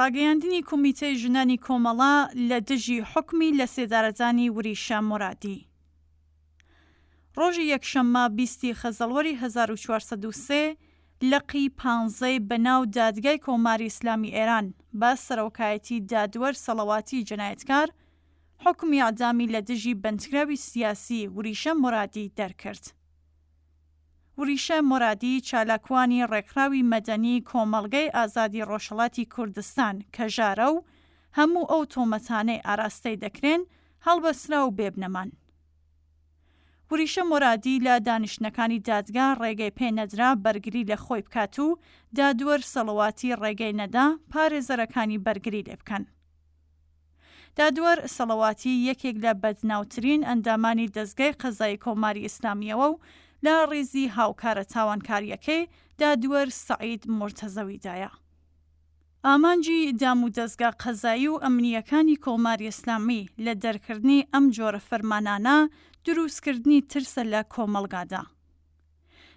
ڕاگەیاندنی کۆمیتەی ژنانی کۆمەڵە لە دژی حکمی لە سێدارەزانی وریشە مورادی. ڕۆژی یەکشەممە 20 خەزەڵوەری 1403 لەقی 15 بەناو دادگای کۆماری ئیسلامی ئێران بە سەرۆکایەتی دادوەر سەڵەواتی جەنایەتکار حکمی ئەعدامی لە دژی بەندکراوی سیاسی وریشە مورادی دەرکرد. وریشە مورادی چالاکوانی ڕێکخراوی مەدەنی کۆمەڵگەی ئازادی ڕۆژهەڵاتی کوردستان کە ژارە و هەموو ئەو تۆمەتانەی ئاراستەی دەکرێن هەڵبەسترا و بێبنەمان. وریشە مورادی لە دانیشتنەکانی دادگا ڕێگەی پێ نەدرا بەرگری لە خۆی بکات و دادوەر سەڵەواتی ڕێگەی نەدا پارێزەرەکانی بەرگری لێ بکەن. دادوەر سەڵەواتی یەکێک لە بەدناوترین ئەندامانی دەستگای قەزای کۆماری ئیسلامیەوە و لە ڕێزی هاوکارە تاوانکاریەکەی دادوەر سەعید مورتەزەویدایە. ئامانجی دام و دەستگا قەزایی و ئەمنیەکانی کۆماری ئیسلامی لە دەرکردنی ئەم جۆرە فەرمانانە دروستکردنی ترسە لە کۆمەڵگادا.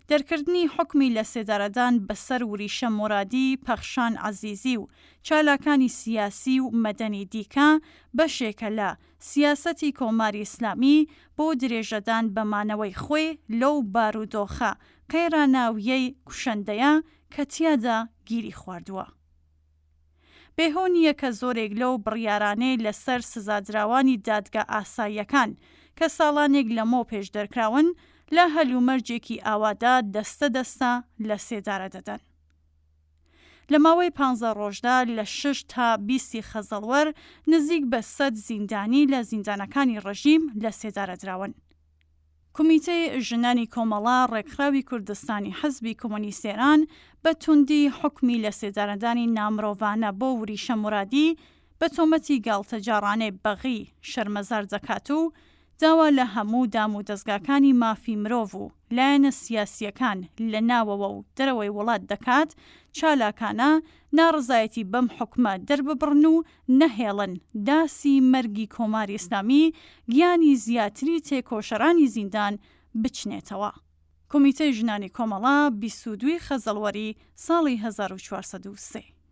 دەرکردنی حکمی لە سێدارەدان بەسەر وریشە مورادی، پەخشان عەزیزی و چالاکانی سیاسی و مەدەنی دیکە بەشێکە لە سیاسەتی کۆماری ئیسلامی بۆ درێژەدان بەمانەوەی خۆی لەو بارودۆخە قەیراناویەی کوشەندەیە کە تیادا گیری خواردووە. بێهۆ نییە کە زۆرێک لەو بڕیارانەی لەسەر سزادراوانی دادگا ئاساییەکان کە ساڵانێک لەمەوە پێش دەرکراون لە هەلومەرجێکی ئاوادا دەستە لە سێدارە دەدەن. لە ماوەی 15 ڕۆژدا لە 6 تا 20 خەزەڵوەر نزیک بە 100 زیندانی لە زیندانەکانی ڕەژیم لە سێدارە دراون. کۆمیتەی ژنانی کۆمەڵە ڕێکخراوی کوردستانی حزبی کۆمۆنیست ئێران بە توندی حکمی لە سێدارەدانی نامرۆڤانە بۆ وریشە مورادی بە تۆمەتی گاڵتەجاڕانەی بەغی شەرمەزار دەکات و داوا لە هەموو دام و دەستگاکانی مافی مرۆڤ و لایەنە سیاسیەکان لە ناوەوە و دەرەوەی وڵات دەکات چالاکانە ناڕزایەتی بەم حکمە دەرببڕن و نەهێڵن داسی مەرگی کۆماری ئیسلامی گیانی زیاتری تێکۆشەرانی زیندان بچنێتەوە. کۆمیتەی ژنانی کۆمەڵە 22 خەزەڵوەری ساڵی 1403